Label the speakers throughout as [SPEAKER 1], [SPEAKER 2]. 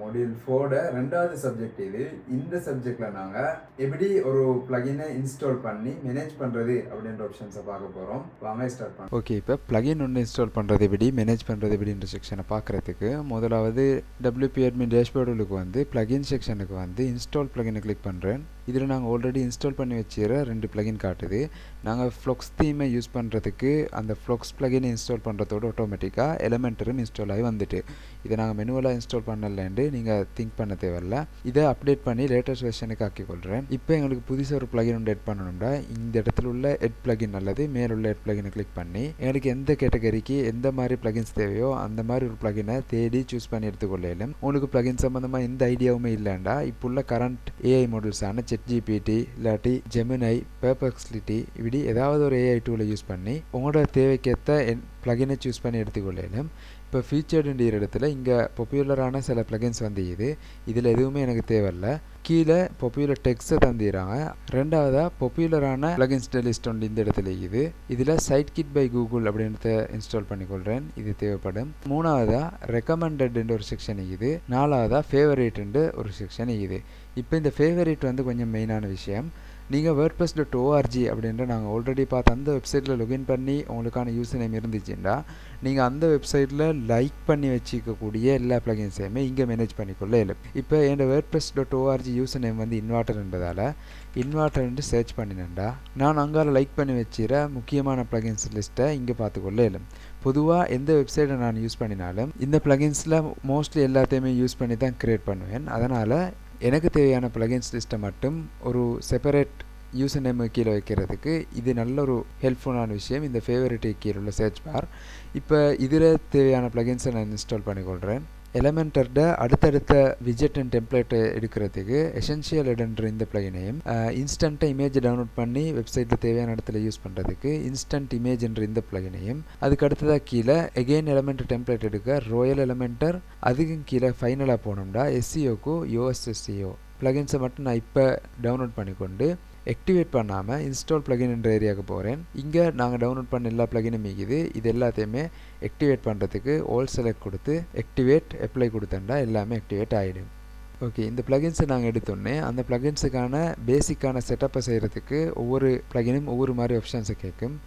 [SPEAKER 1] Module 4 ரெண்டாவது subject இது. இந்த சப்ஜெக்ட்ல நாங்க எப்படி ஒரு பிளகினை இன்ஸ்டால் பண்ணி மேனேஜ் பண்றது அப்படின்ற ஆப்ஷன்ஸை பார்க்க போறோம். வாங்க ஸ்டார்ட் பண்ணலாம்.
[SPEAKER 2] ஓகே, இப்போ பிளகின் ஒன்று இன்ஸ்டால் பண்ணுறது எப்படி, மேனேஜ் பண்ணுறது எப்படின்ற செக்ஷனை பார்க்குறதுக்கு முதலாவது WP admin டேஷ்போர்டுக்கு வந்து பிளகின் செக்ஷனுக்கு வந்து இன்ஸ்டால் பிளகினை கிளிக் பண்ணுறேன். இதில் நாங்கள் ஆல்ரெடி இன்ஸ்டால் பண்ணி வச்சுக்கிற 2 பிளகின் காட்டுது. நாங்கள் ஃப்ளக்ஸ் தீமை யூஸ் பண்ணுறதுக்கு அந்த ஃப்ளக்ஸ் பிளகினை இன்ஸ்டால் பண்ணுறதோடு ஆட்டோமேட்டிக்காக எலமெண்டரும் இன்ஸ்டால் ஆகி வந்துட்டு, இதை நாங்கள் மெனுவலாக இன்ஸ்டால் பண்ணலன்னு நீங்கள் திங்க் பண்ண தேவையில்ல. இதை அப்டேட் பண்ணி லேட்டஸ்ட் வெர்ஷனுக்கு ஆக்கிக்கொள்கிறேன். இப்போ எங்களுக்கு புதுசாக ஒரு பிளகின் ஒன்று எட் பண்ணணும்னா இந்த இடத்துல உள்ள எட் பிளகின் அல்லது மேலுள்ள எட் பிளகினை கிளிக் பண்ணி எங்களுக்கு எந்த கேட்டகரிக்கு எந்த மாதிரி பிளகின்ஸ் தேவையோ அந்த மாதிரி ஒரு பிளகினை தேடி சூஸ் பண்ணி எடுத்துக்கொள்ளலும். உங்களுக்கு பிளகின் சம்மந்தமாக எந்த ஐடியாவுமே இல்லைண்டா இப்போ உள்ள கரண்ட் ஏஐ மாடல்ஸான ChatGPT இல்லாட்டி ஜெமினை, பெர்ப்ளெக்சிட்டி இப்படி ஏதாவது ஒரு ஏஐ டூலை யூஸ் பண்ணி உங்களோட தேவைக்கேற்ற பிளகினை சூஸ் பண்ணி எடுத்துக்கொள்ளலும். இப்போ ஃபீச்சர்டுன்ற இடத்துல இங்கே பாப்புலரான சில பிளகின்ஸ் வந்து இதில் எதுவுமே எனக்கு தேவையில்லை. கீழே பாப்புலர் டெக்ஸ்ட்டை தந்துடுறாங்க. ரெண்டாவதாக பாப்புலரான பிளகின்ஸ் லிஸ்ட் ஒன்று இந்த இடத்துல இதில் சைட் கிட் பை கூகுள் அப்படின்றத இன்ஸ்டால் பண்ணிக்கொள்கிறேன், இது தேவைப்படும். மூணாவதாக ரெக்கமெண்டட்ன்ற ஒரு செக்ஷன் இருக்குது. நாலாவதாக ஃபேவரேட்ன்ற ஒரு செக்ஷன் இருக்குது. இப்போ இந்த ஃபேவரேட் வந்து கொஞ்சம் மெயினான விஷயம். நீங்கள் wordpress.org அப்படின்ற நாங்கள் ஆல்ரெடி பார்த்து அந்த வெப்சைட்டில் லாகின் பண்ணி உங்களுக்கான யூசர் நேம் இருந்துச்சுன்னா நீங்கள் அந்த வெப்சைட்டில் லைக் பண்ணி வச்சுக்கக்கூடிய எல்லா பிளகின்ஸையுமே இங்கே மேனேஜ் பண்ணிக்கொள்ள இயலும். இப்போ என் wordpress.org யூசர் நேம் வந்து இன்வெர்ட்டர் என்பதால் இன்வெர்ட்டர்ன்ட்டு சர்ச் பண்ணினேன்டா நான் அங்கே லைக் பண்ணி வச்சுற முக்கியமான பிளகின்ஸ் லிஸ்ட்டை இங்கே பார்த்துக்கொள்ள இயலும். பொதுவாக எந்த வெப்சைட்டை நான் யூஸ் பண்ணினாலும் இந்த பிளகின்ஸில் மோஸ்ட்லி எல்லாத்தையுமே யூஸ் பண்ணி தான் க்ரியேட் பண்ணுவேன். அதனால் எனக்கு தேவையான பிளகின்ஸ் லிஸ்ட்டை மட்டும் ஒரு செப்பரேட் யூசர் நேம் கீழே வைக்கிறதுக்கு இது நல்ல ஒரு ஹெல்ப்ஃபுல்லான விஷயம். இந்த ஃபேவரேட்டு கீழே உள்ள சர்ச் பார். இப்போ இதில் தேவையான பிளகின்ஸை நான் இன்ஸ்டால் பண்ணிக்கொள்கிறேன். எலமெண்டர்ட அடுத்தடுத்த விஜெட் அண்ட் டெம்ப்ளேட்டை எடுக்கிறதுக்கு எசென்ஷியல் என்ற இந்த பிளகினையும், இன்ஸ்டண்ட்டாக இமேஜ் டவுன்லோட் பண்ணி வெப்சைட்டில் தேவையான இடத்துல யூஸ் பண்ணுறதுக்கு இன்ஸ்டன்ட் இமேஜ் என்ற இந்த பிளகினையும், அதுக்கு அடுத்ததாக கீழே எகெயின் எலமெண்டர் டெம்ப்ளேட் எடுக்க ராயல் எலமெண்டர், அதுக்கும் கீழே ஃபைனலாக போனோம்னா SEOக்கு OSSEO பிளகின்ஸை மட்டும் நான் இப்போ டவுன்லோட் பண்ணிக்கொண்டு ஆக்டிவேட் பண்ணாமல் இன்ஸ்டால் பிளகின் என்ற ஏரியாவுக்கு போகிறேன். இங்கே நாங்கள் டவுன்லோட் பண்ண எல்லா பிளகினும் இருக்குது. இது எல்லாத்தையுமே ஆக்டிவேட் பண்ணுறதுக்கு ஆல் செலக்ட் கொடுத்து ஆக்டிவேட் அப்ளை கொடுத்தா எல்லாமே ஆக்டிவேட் ஆகிடும். ஓகே, இந்த பிளகின்ஸை நாங்கள் எடுத்தோன்னே அந்த பிளகின்ஸுக்கான பேசிக்கான செட்டப்பை செய்கிறதுக்கு ஒவ்வொரு பிளகினும் ஒவ்வொரு மாதிரி ஆப்ஷன்ஸை கேட்கும்.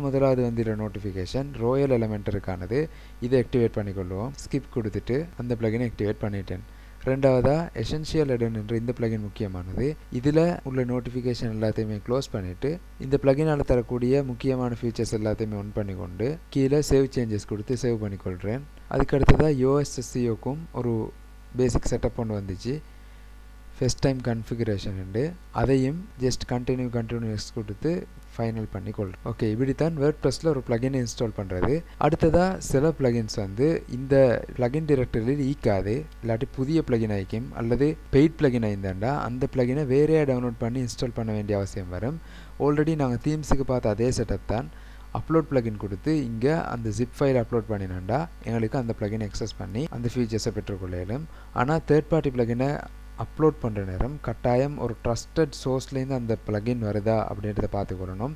[SPEAKER 2] முதலாவது வந்து இதில் நோட்டிஃபிகேஷன் ராயல் எலமெண்டருக்கானது. இதை ஆக்டிவேட் பண்ணிக்கொள்வோம். ஸ்கிப் கொடுத்துட்டு அந்த பிளகினை ஆக்டிவேட் பண்ணிட்டேன். ரெண்டாவதாக எசென்ஷியல் எடன் என்ற இந்த பிளகின் முக்கியமானது. இதில் உள்ள நோட்டிஃபிகேஷன் எல்லாத்தையுமே க்ளோஸ் பண்ணிவிட்டு இந்த பிளகினால் தரக்கூடிய முக்கியமான ஃபீச்சர்ஸ் எல்லாத்தையுமே ஒன் பண்ணிக்கொண்டு கீழே சேவ் சேஞ்சஸ் கொடுத்து சேவ் பண்ணிக்கொள்கிறேன். அதுக்கடுத்ததாக OSSEOக்கும் ஒரு பேசிக் செட்டப் ஒன்று வந்துச்சு, ஃபஸ்ட் டைம் கன்ஃபிகரேஷன் உண்டு. அதையும் ஜஸ்ட் கண்டினியூஸ் கொடுத்து ஃபைனல் பண்ணிக்கொள்கிறேன். ஓகே, இப்படி தான் வேர்ட்ப்ரெஸ்ஸில் ஒரு பிளகினை இன்ஸ்டால் பண்ணுறது. அடுத்ததாக சில பிளகின்ஸ் வந்து இந்த பிளகின் டிரெக்டரியில் ஈக்காது, இல்லாட்டி புதிய பிளகின் ஆகிக்கும் அல்லது பெய்ட் பிளகின் ஆயிருந்தாண்டா அந்த பிளகினை வேறையாக டவுன்லோட் பண்ணி இன்ஸ்டால் பண்ண வேண்டிய அவசியம் வரும். ஆல்ரெடி நாங்கள் தீம்ஸுக்கு பார்த்த அதே செட்டப் தான். அப்லோட் பிளகின் கொடுத்து இங்கே அந்த ஜிப் ஃபைல் அப்லோட் பண்ணினாண்டா எங்களுக்கு அந்த பிளகினை எக்ஸஸ் பண்ணி அந்த ஃபீச்சர்ஸை பெற்றுக்கொள்ளையிலும். ஆனால் தேர்ட் பார்ட்டி பிளகினை அப்லோட் பண்ணுற நேரம் கட்டாயம் ஒரு ட்ரஸ்டட் சோர்ஸ்லேருந்து அந்த பிளகின் வருதா அப்படின்றத பார்த்துக்கொள்ளணும்.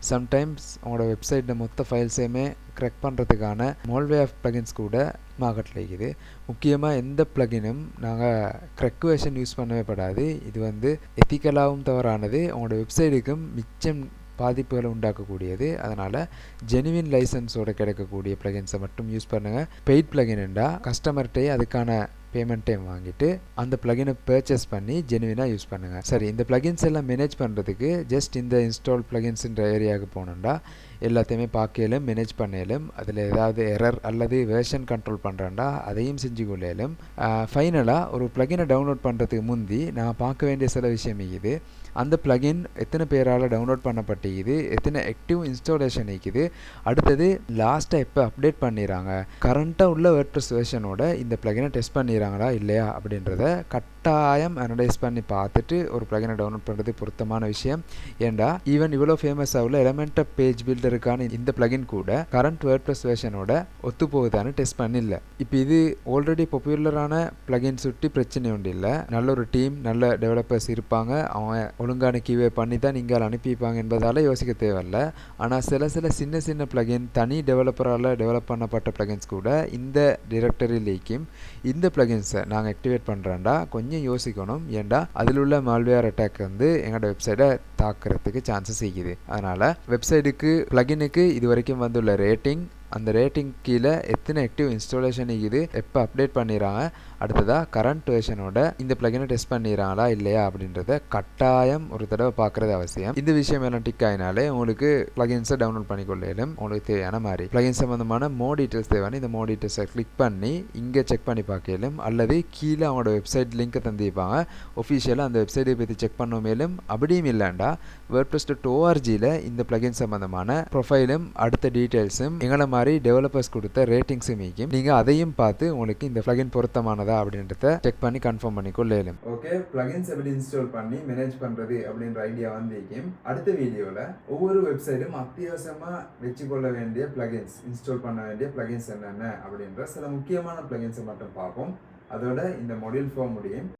[SPEAKER 2] சம்டைம்ஸ் உங்களோட வெப்சைட்டில் மொத்த ஃபைல்ஸையுமே க்ரெக் பண்ணுறதுக்கான மால்வே ஆஃப் பிளகின்ஸ் கூட மார்க்கெட்டில் இருக்குது. முக்கியமாக எந்த பிளகினும் நாங்கள் க்ரெக் வெர்ஷன் யூஸ் பண்ணவே படாது. இது வந்து எத்திக்கலாகவும் தவறானது, உங்களோட வெப்சைட்டுக்கும் மிச்சம் பாதிப்புகளை உண்டாக்கக்கூடியது. அதனால் ஜெனுவின் லைசன்ஸோடு கிடைக்கக்கூடிய பிளகின்ஸை மட்டும் யூஸ் பண்ணுங்கள். பெய்ட் பிளகின்டா கஸ்டமர்கிட்டே அதுக்கான பேமெண்ட் டைம் வாங்கிட்டு அந்த பிளகினை பர்ச்சேஸ் பண்ணி ஜெனுவினாக யூஸ் பண்ணுங்கள். சரி, இந்த பிளகின்ஸ் எல்லாம் மேனேஜ் பண்ணுறதுக்கு ஜஸ்ட் இந்த இன்ஸ்டால் பிளகின்ஸ்ன்ற ஏரியாவுக்கு போனோம்னா எல்லாத்தையுமே பார்க்கலும் மேனேஜ் பண்ணலும். அதில் ஏதாவது எரர் அல்லது வேர்ஷன் கண்ட்ரோல் பண்ணுறேன்டா அதையும் செஞ்சு கொள்ளலும். ஃபைனலாக ஒரு பிளகினை டவுன்லோட் பண்ணுறதுக்கு முந்தி நான் பார்க்க வேண்டிய சில விஷயம் இருக்குது. அந்த பிளகின் எத்தனை பேரால் டவுன்லோட் பண்ணப்பட்டிருக்குது, எத்தனை ஆக்டிவ் இன்ஸ்டாலேஷன் இருக்குது, அடுத்தது லாஸ்ட்டாக எப்போ அப்டேட் பண்ணிடுறாங்க, கரண்ட்டாக உள்ள வேர்ட்ப்ரெஸ் வெர்ஷனோட இந்த பிளகினை டெஸ்ட் பண்ணிடுறாங்களா இல்லையா அப்படின்றத கட்டாயம் அனலைஸ் பண்ணி பார்த்துட்டு ஒரு பிளகினை டவுன்லோட் பண்ணுறது பொருத்தமான விஷயம். ஏண்டா ஈவன் இவ்வளோ ஃபேமஸாக உள்ள எலமெண்டர் பேஜ் பில்டருக்கான இந்த பிளகின் கூட கரண்ட் வேர்ட்ப்ரெஸ் வெர்ஷனோட ஒத்து போகுதான்னு டெஸ்ட் பண்ணில்லை. இப்போ இது ஆல்ரெடி பாப்புலரான பிளகின் சுட்டி பிரச்சனை ஒன்று இல்லை. நல்ல ஒரு டீம், நல்ல டெவலப்பர்ஸ் இருப்பாங்க, அவங்க ஒழுங்கான கியூஏ பண்ணி தான் நீங்கள் அனுப்பிப்பாங்க என்பதால் யோசிக்க தேவையில்ல. ஆனால் சில சின்ன பிளகின் தனி டெவலப்பரால் டெவலப் பண்ணப்பட்ட பிளகின்ஸ் கூட இந்த டிரெக்டரியிலேக்கும் இந்த பிளகின் பிளகின்ஸை நாங்கள் ஆக்டிவேட் பண்ணுறோம்டா கொஞ்சம் யோசிக்கணும். ஏன்டா அதில் உள்ள மால்வேர் அட்டாக் வந்து எங்களோட வெப்சைட்டை தாக்குறதுக்கு சான்சஸ் இருக்குது. அதனால் வெப்சைட்டுக்கு பிளகினுக்கு இது வரைக்கும் வந்துள்ள ரேட்டிங், அந்த ரேட்டிங் கீழே எத்தனை ஆக்டிவ் இன்ஸ்டாலேஷன் இருக்குது, எப்போ அப்டேட் பண்ணிடுறாங்க, அடுத்ததாக கரண்ட் வெர்ஷனோட இந்த பிளகினை டெஸ்ட் பண்ணிடுறாங்களா இல்லையா அப்படின்றத கட்டாயம் ஒரு தடவை பார்க்குறது அவசியம். இந்த விஷயம் எல்லாம் டிக் ஆகினாலே உங்களுக்கு பிளகின்ஸை டவுன்லோட் பண்ணிக்கொள்ளையிலும். உங்களுக்கு தேவையான மாதிரி பிளகின் சம்மந்தமான மோர் டீட்டெயில்ஸ் தேவையான இந்த மோர் டீட்டெயில்ஸை கிளிக் பண்ணி இங்கே செக் பண்ணி பார்க்கலும். அல்லது கீழே அவங்களோட வெப்சைட் லிங்க்கை தந்திருப்பாங்க, ஒஃபிஷியலாக அந்த வெப்சைட்டை பற்றி செக் பண்ண மேலும். அப்படியும் இல்லைண்டா wordpress.orgல இந்த பிளகின் சம்மந்தமான ப்ரொஃபைலும் அடுத்த டீட்டெயில்ஸும் எங்களை மாதிரி டெவலப்பர்ஸ் கொடுத்த ரேட்டிங்ஸும் மீக்கும். நீங்கள் அதையும் பார்த்து உங்களுக்கு இந்த பிளகின் பொருத்தமானதா அப்படின்றத செக் பண்ணி கன்ஃபார்ம் பண்ணிக்கொள்ளேலும்.
[SPEAKER 1] ஓகே, பிளகின்ஸ் எப்படி இன்ஸ்டால் பண்ணி மேனேஜ் பண்றது அப்படின்ற ஐடியா வந்திருக்கும். அடுத்த வீடியோவில் ஒவ்வொரு வெப்சைட்டும் அத்தியாவசியமாக வச்சுக்கொள்ள வேண்டிய பிளகின்ஸ், இன்ஸ்டால் பண்ண வேண்டிய பிளகின்ஸ் என்னென்ன அப்படின்ற சில முக்கியமான பிளகின்ஸை மட்டும் பார்ப்போம். அதோட இந்த மொடியூல் 4 முடியும்.